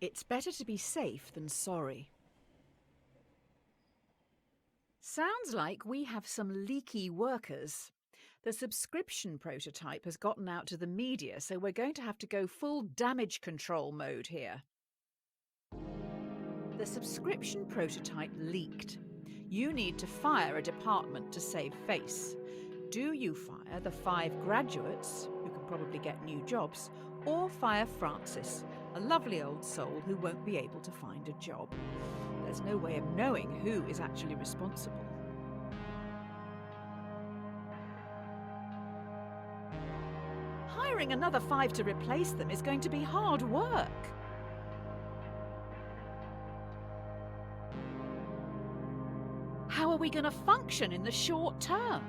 It's better to be safe than sorry. Sounds like we have some leaky workers. The subscription prototype has gotten out to the media, so we're going to have to go full damage control mode here. The subscription prototype leaked. You need to fire a department to save face. Do you fire the 5 graduates, who can probably get new jobs, or fire Francis, a lovely old soul who won't be able to find a job? There's no way of knowing who is actually responsible. Hiring another 5 to replace them is going to be hard work. How are we going to function in the short term?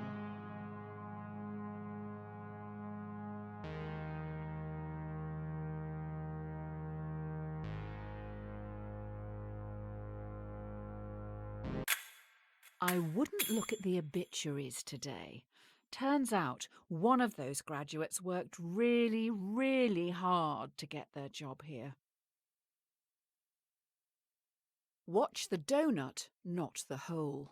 I wouldn't look at the obituaries today. Turns out one of those graduates worked really, really hard to get their job here. Watch the donut, not the hole.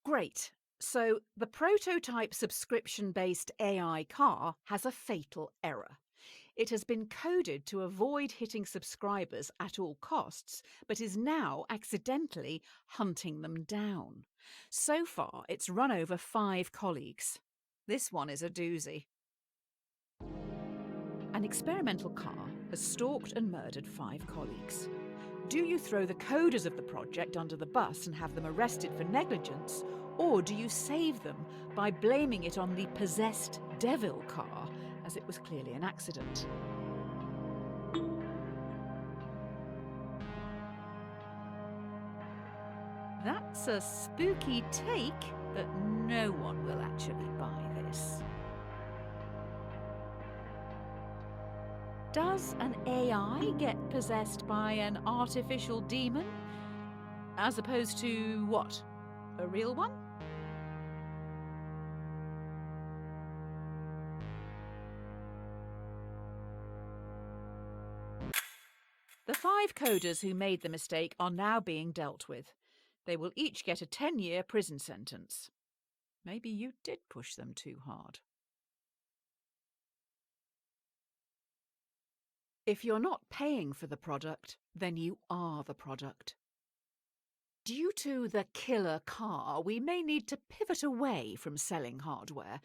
Great. So the prototype subscription-based AI car has a fatal error. It has been coded to avoid hitting subscribers at all costs, but is now accidentally hunting them down. So far, it's run over 5 colleagues. This one is a doozy. An experimental car has stalked and murdered 5 colleagues. Do you throw the coders of the project under the bus and have them arrested for negligence, or do you save them by blaming it on the possessed devil car, as it was clearly an accident? That's a spooky take, but no one will actually buy this. Does an AI get possessed by an artificial demon? As opposed to what? A real one? The 5 coders who made the mistake are now being dealt with. They will each get a 10-year prison sentence. Maybe you did push them too hard. If you're not paying for the product, then you are the product. Due to the killer car, we may need to pivot away from selling hardware.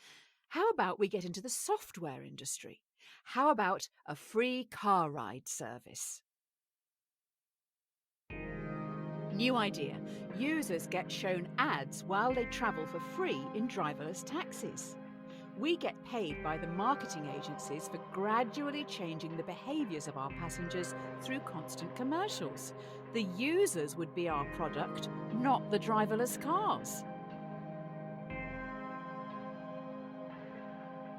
How about we get into the software industry? How about a free car ride service? New idea. Users get shown ads while they travel for free in driverless taxis. We get paid by the marketing agencies for gradually changing the behaviours of our passengers through constant commercials. The users would be our product, not the driverless cars.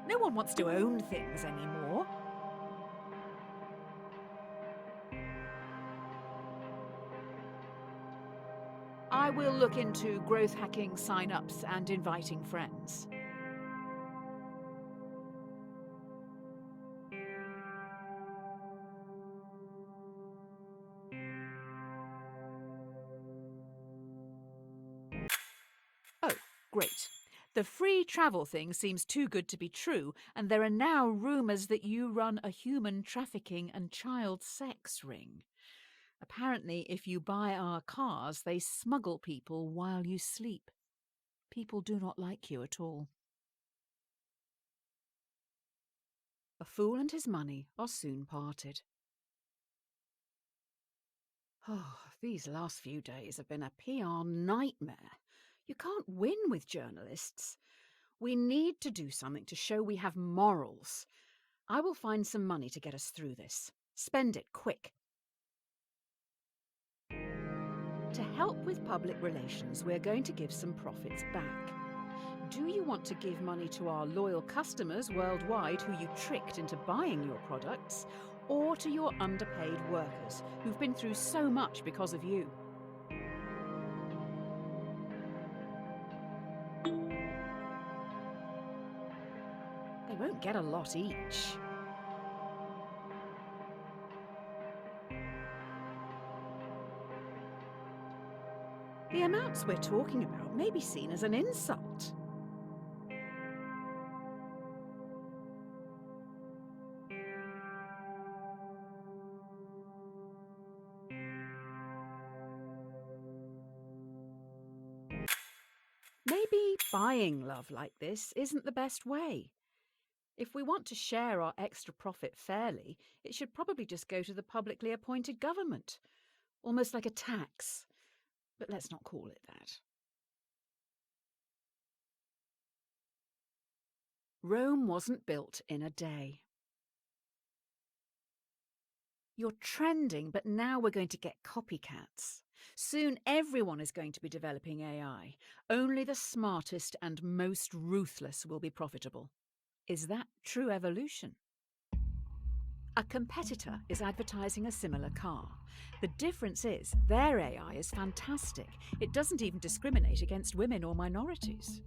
No one wants to own things anymore. I will look into growth hacking sign-ups and inviting friends. Oh, great. The free travel thing seems too good to be true, and there are now rumours that you run a human trafficking and child sex ring. Apparently, if you buy our cars, they smuggle people while you sleep. People do not like you at all. A fool and his money are soon parted. Oh, these last few days have been a PR nightmare. You can't win with journalists. We need to do something to show we have morals. I will find some money to get us through this. Spend it quick. To help with public relations, we're going to give some profits back. Do you want to give money to our loyal customers worldwide who you tricked into buying your products, or to your underpaid workers who've been through so much because of you? They won't get a lot each. amounts we're talking about may be seen as an insult. Maybe buying love like this isn't the best way. If we want to share our extra profit fairly, it should probably just go to the publicly appointed government, almost like a tax. But let's not call it that. Rome wasn't built in a day. You're trending, but now we're going to get copycats. Soon everyone is going to be developing AI. Only the smartest and most ruthless will be profitable. Is that true evolution? A competitor is advertising a similar car. The difference is their AI is fantastic. It doesn't even discriminate against women or minorities.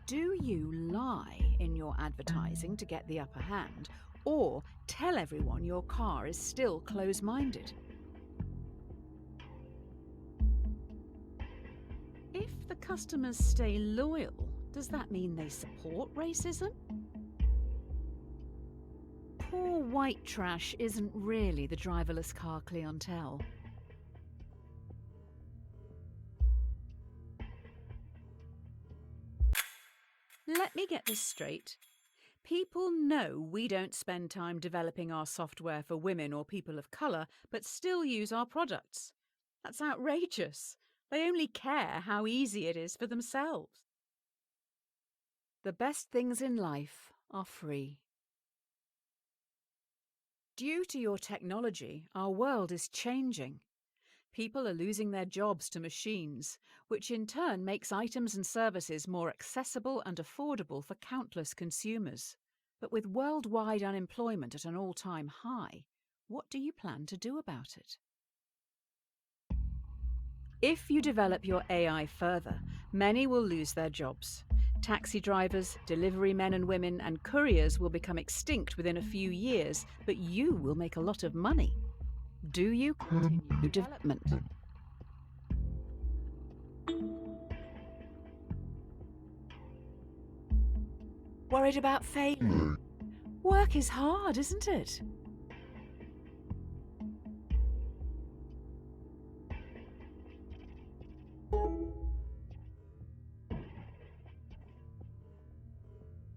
Do you lie in your advertising to get the upper hand, or tell everyone your car is still close-minded? If the customers stay loyal, does that mean they support racism? Poor white trash isn't really the driverless car clientele. Let me get this straight. People know we don't spend time developing our software for women or people of colour, but still use our products. That's outrageous. They only care how easy it is for themselves. The best things in life are free. Due to your technology, our world is changing. People are losing their jobs to machines, which in turn makes items and services more accessible and affordable for countless consumers. But with worldwide unemployment at an all-time high, what do you plan to do about it? If you develop your AI further, many will lose their jobs. Taxi drivers, delivery men and women, and couriers will become extinct within a few years, but you will make a lot of money. Do you continue development? Worried about failing? Work is hard, isn't it?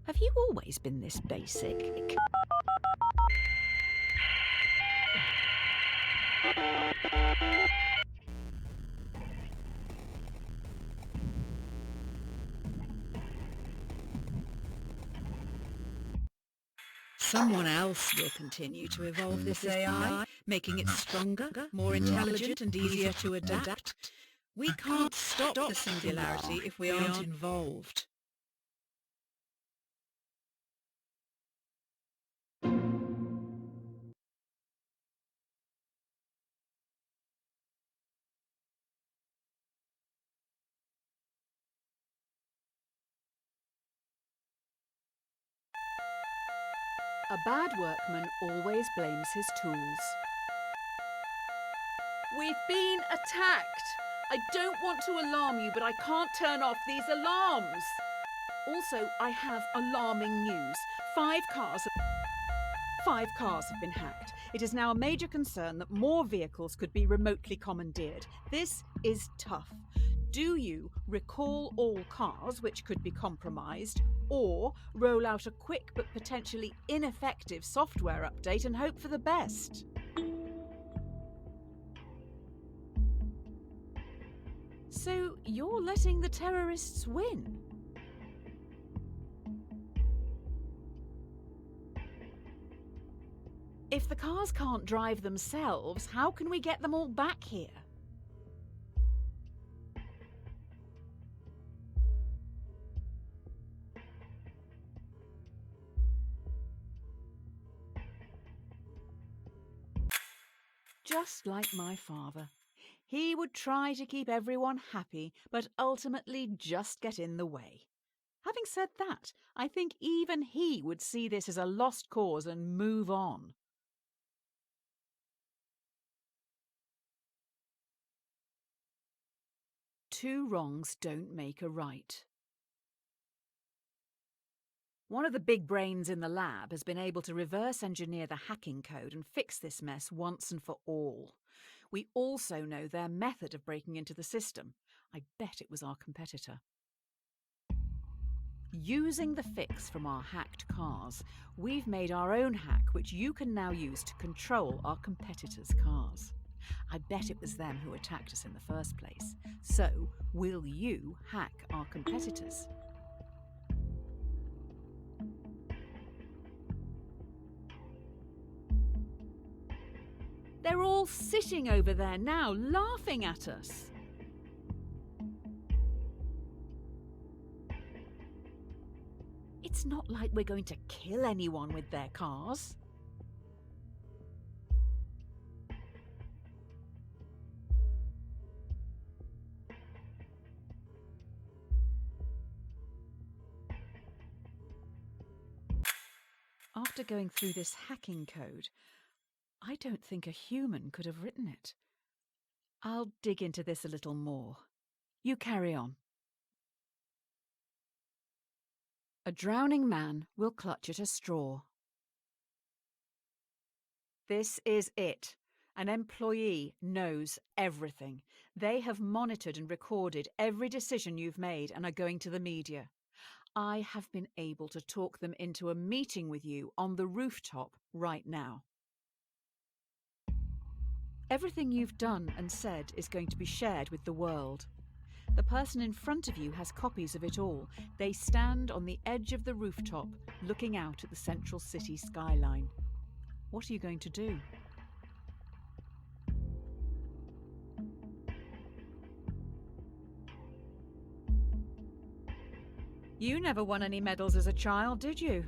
Have you always been this basic? Someone else will continue to evolve this AI, making it stronger, more intelligent and easier to adapt. We can't stop the singularity if we aren't involved. A bad workman always blames his tools. We've been attacked! I don't want to alarm you, but I can't turn off these alarms! Also, I have alarming news. 5 cars have been hacked. It is now a major concern that more vehicles could be remotely commandeered. This is tough. Do you recall all cars which could be compromised, or roll out a quick but potentially ineffective software update and hope for the best? So you're letting the terrorists win? If the cars can't drive themselves, how can we get them all back here? Just like my father. He would try to keep everyone happy, but ultimately just get in the way. Having said that, I think even he would see this as a lost cause and move on. two wrongs don't make a right. One of the big brains in the lab has been able to reverse engineer the hacking code and fix this mess once and for all. We also know their method of breaking into the system. I bet it was our competitor. Using the fix from our hacked cars, we've made our own hack which you can now use to control our competitors' cars. I bet it was them who attacked us in the first place. So, will you hack our competitors? They're all sitting over there now, laughing at us. It's not like we're going to kill anyone with their cars. After going through this hacking code, I don't think a human could have written it. I'll dig into this a little more. You carry on. A drowning man will clutch at a straw. This is it. An employee knows everything. They have monitored and recorded every decision you've made and are going to the media. I have been able to talk them into a meeting with you on the rooftop right now. Everything you've done and said is going to be shared with the world. The person in front of you has copies of it all. They stand on the edge of the rooftop, looking out at the central city skyline. What are you going to do? You never won any medals as a child, did you?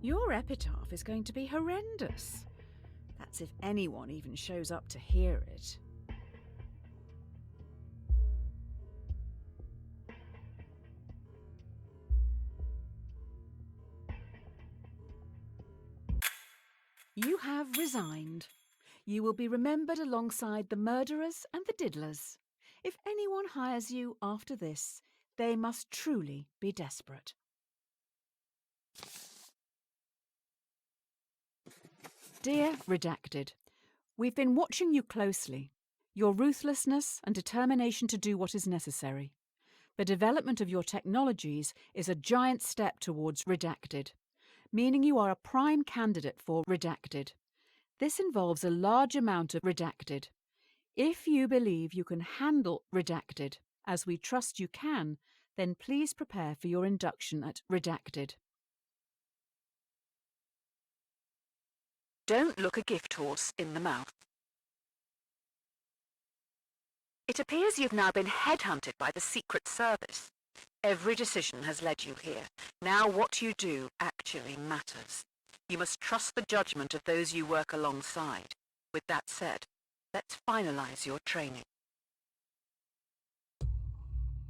Your epitaph is going to be horrendous. That's if anyone even shows up to hear it. You have resigned. You will be remembered alongside the murderers and the diddlers. If anyone hires you after this, they must truly be desperate. Dear Redacted, we've been watching you closely. Your ruthlessness and determination to do what is necessary. The development of your technologies is a giant step towards Redacted, meaning you are a prime candidate for Redacted. This involves a large amount of Redacted. If you believe you can handle Redacted, as we trust you can, then please prepare for your induction at Redacted. Don't look a gift horse in the mouth. It appears you've now been headhunted by the Secret Service. Every decision has led you here. Now what you do actually matters. You must trust the judgment of those you work alongside. With that said, let's finalize your training.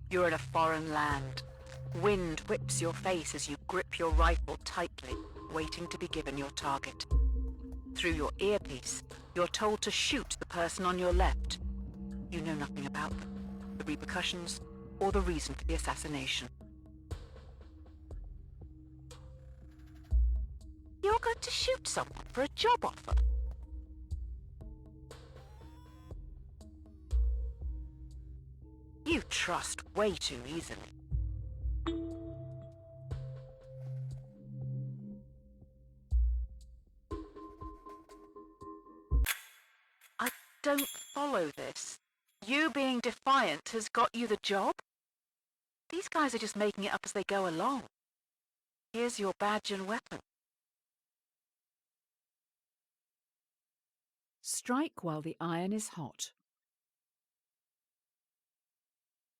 You're in a foreign land. Wind whips your face as you grip your rifle tightly, waiting to be given your target. Through your earpiece, you're told to shoot the person on your left. You know nothing about them, the repercussions, or the reason for the assassination. You're going to shoot someone for a job offer. You trust way too easily. I don't follow this. You being defiant has got you the job? These guys are just making it up as they go along. Here's your badge and weapon. Strike while the iron is hot.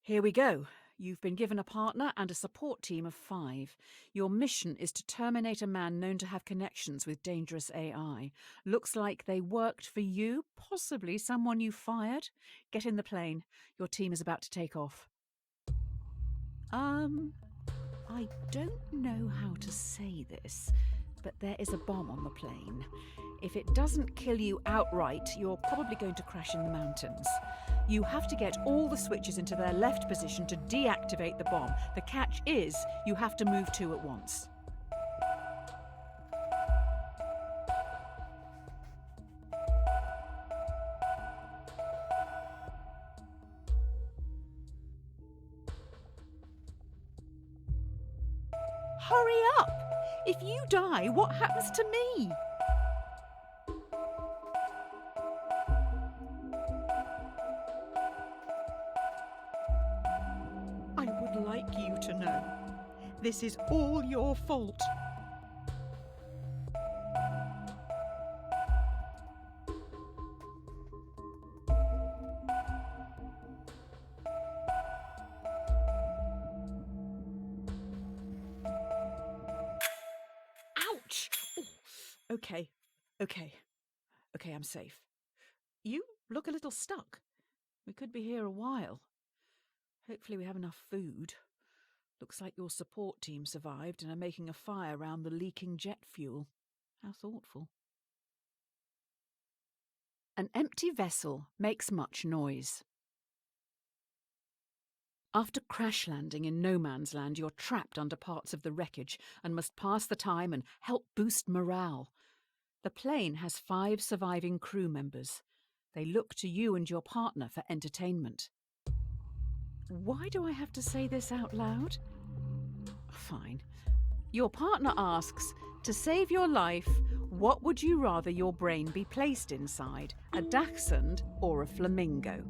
Here we go. You've been given a partner and a support team of 5. Your mission is to terminate a man known to have connections with dangerous AI. Looks like they worked for you, possibly someone you fired. Get in the plane. Your team is about to take off. I don't know how to say this. But there is a bomb on the plane. If it doesn't kill you outright, you're probably going to crash in the mountains. You have to get all the switches into their left position to deactivate the bomb. The catch is you have to move two at once. Hurry up! If you die, what happens to me? I would like you to know, this is all your fault. Ouch! Oh, okay, I'm safe. You look a little stuck. We could be here a while. Hopefully we have enough food. Looks like your support team survived and are making a fire around the leaking jet fuel. How thoughtful. An empty vessel makes much noise. After crash landing in no man's land, you're trapped under parts of the wreckage and must pass the time and help boost morale. The plane has 5 surviving crew members. They look to you and your partner for entertainment. Why do I have to say this out loud? Fine. Your partner asks, to save your life, what would you rather your brain be placed inside, a dachshund or a flamingo?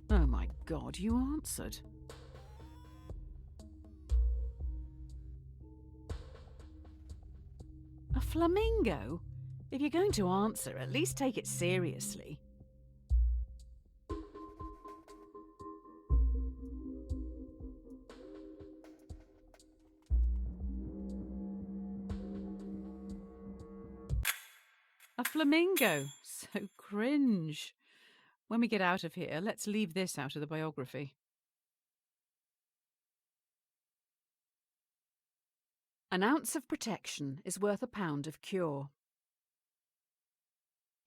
Oh my God, you answered. A flamingo? If you're going to answer, at least take it seriously. A flamingo. So cringe. When we get out of here, let's leave this out of the biography. An ounce of protection is worth a pound of cure.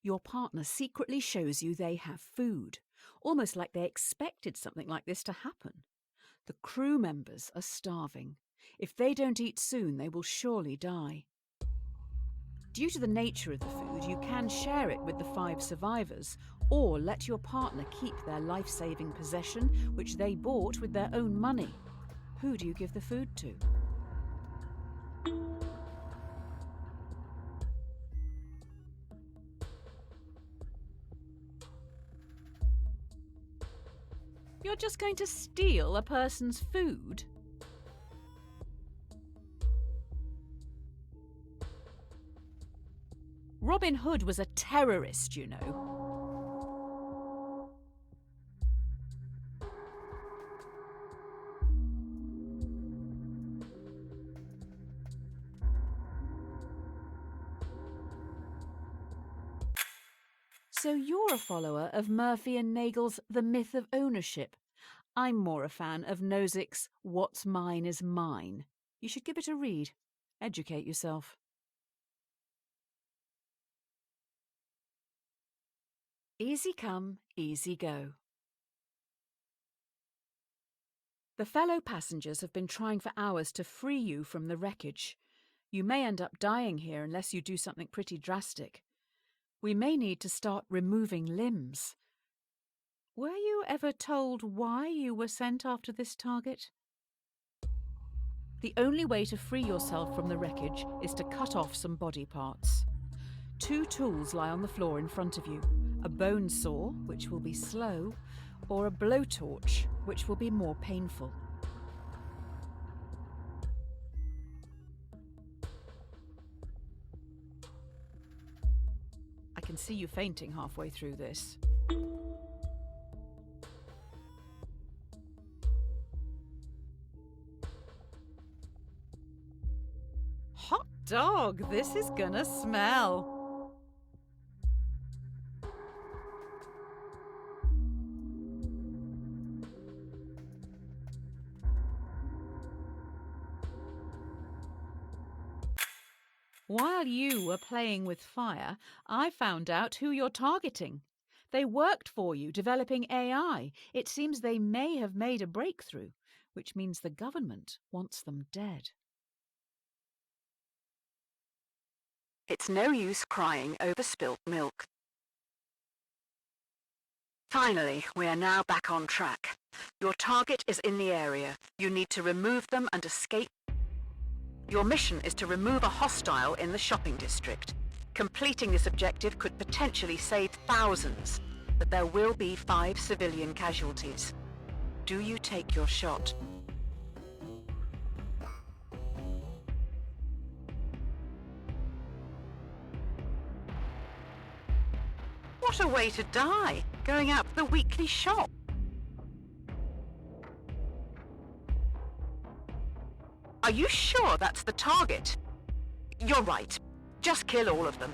Your partner secretly shows you they have food, almost like they expected something like this to happen. The crew members are starving. If they don't eat soon, they will surely die. Due to the nature of the food, you can share it with the 5 survivors, or let your partner keep their life-saving possession, which they bought with their own money. Who do you give the food to? You're just going to steal a person's food? Robin Hood was a terrorist, you know. So you're a follower of Murphy and Nagel's The Myth of Ownership. I'm more a fan of Nozick's What's Mine is Mine. You should give it a read. Educate yourself. Easy come, easy go. The fellow passengers have been trying for hours to free you from the wreckage. You may end up dying here unless you do something pretty drastic. We may need to start removing limbs. Were you ever told why you were sent after this target? The only way to free yourself from the wreckage is to cut off some body parts. 2 tools lie on the floor in front of you. A bone saw, which will be slow, or a blowtorch, which will be more painful. I can see you fainting halfway through this. Hot dog, this is gonna smell. While you were playing with fire, I found out who you're targeting. They worked for you developing AI. It seems they may have made a breakthrough, which means the government wants them dead. It's no use crying over spilt milk. Finally, we are now back on track. Your target is in the area. You need to remove them and escape. Your mission is to remove a hostile in the shopping district. Completing this objective could potentially save thousands, but there will be 5 civilian casualties. Do you take your shot? What a way to die, going out for the weekly shop. Are you sure that's the target? You're right. Just kill all of them.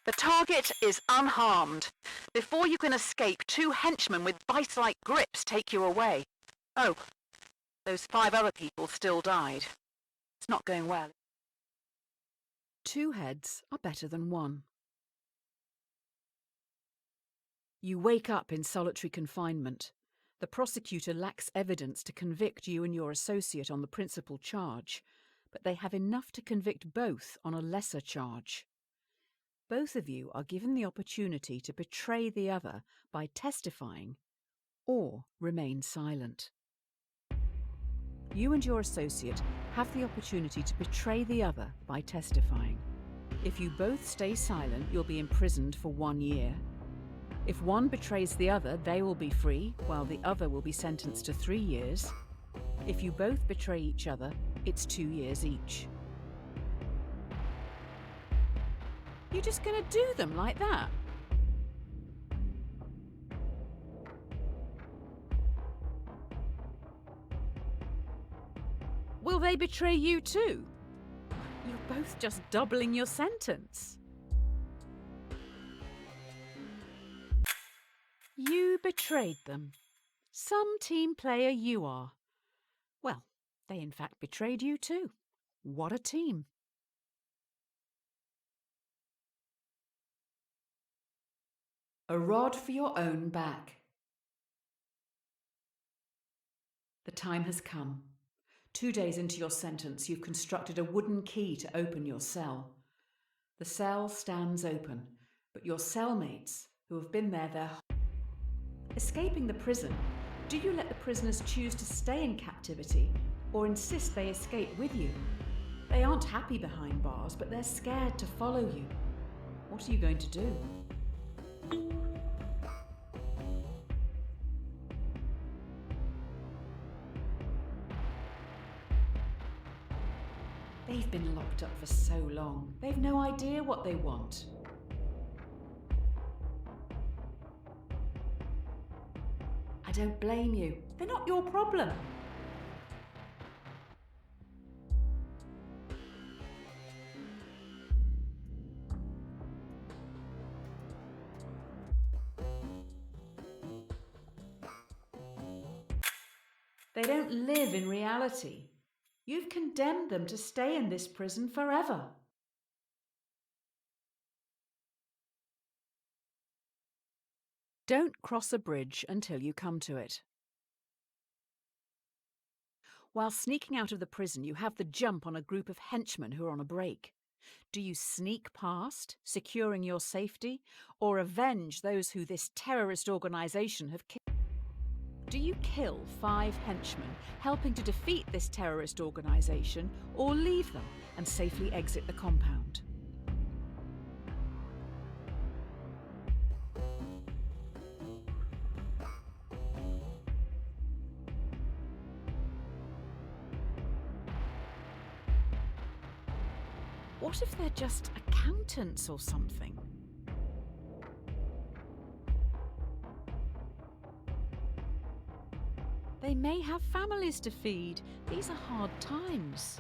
The target is unharmed. Before you can escape, 2 henchmen with vice-like grips take you away. Oh, those 5 other people still died. It's not going well. 2 heads are better than 1. You wake up in solitary confinement. The prosecutor lacks evidence to convict you and your associate on the principal charge, but they have enough to convict both on a lesser charge. Both of you are given the opportunity to betray the other by testifying or remain silent. You and your associate have the opportunity to betray the other by testifying. If you both stay silent, you'll be imprisoned for 1 year. If one betrays the other, they will be free, while the other will be sentenced to 3 years. If you both betray each other, it's 2 years each. You're just going to do them like that? Will they betray you too? You're both just doubling your sentence. You betrayed them. Some team player you are. Well, they in fact betrayed you too. What a team. A rod for your own back. The time has come. 2 days into your sentence, you've constructed a wooden key to open your cell. The cell stands open, but your cellmates, who have been there escaping the prison, do you let the prisoners choose to stay in captivity or insist they escape with you? They aren't happy behind bars, but they're scared to follow you. What are you going to do? They've been locked up for so long. They've no idea what they want. I don't blame you. They're not your problem. They don't live in reality. You've condemned them to stay in this prison forever. Don't cross a bridge until you come to it. While sneaking out of the prison, you have the jump on a group of henchmen who are on a break. Do you sneak past, securing your safety, or avenge those who this terrorist organisation have killed? Do you kill 5 henchmen, helping to defeat this terrorist organisation, or leave them and safely exit the compound? What if they're just accountants or something? They may have families to feed. These are hard times.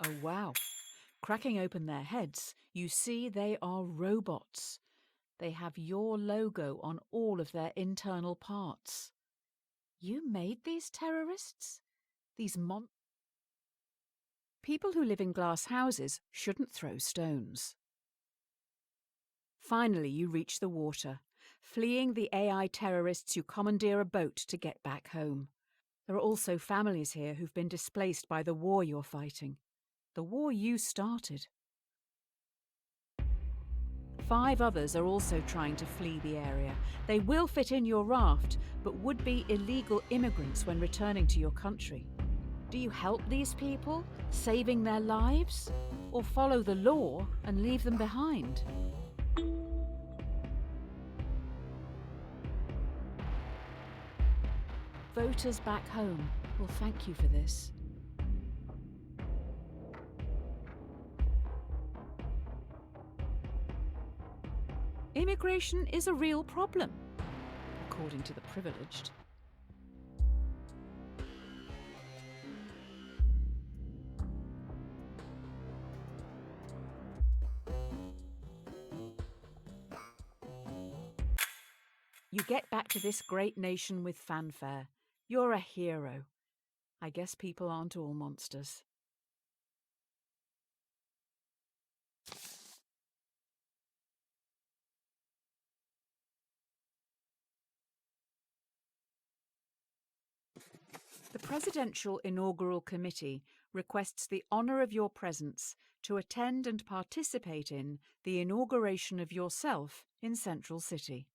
Oh, wow. Cracking open their heads, you see they are robots. They have your logo on all of their internal parts. You made these terrorists? These People who live in glass houses shouldn't throw stones. Finally, you reach the water. Fleeing the AI terrorists, you commandeer a boat to get back home. There are also families here who've been displaced by the war you're fighting. The war you started. 5 others are also trying to flee the area. They will fit in your raft, but would be illegal immigrants when returning to your country. Do you help these people, saving their lives? Or follow the law and leave them behind? Voters back home will thank you for this. Immigration is a real problem, according to the privileged. You get back to this great nation with fanfare. You're a hero. I guess people aren't all monsters. The Presidential Inaugural Committee requests the honour of your presence to attend and participate in the inauguration of yourself in Central City.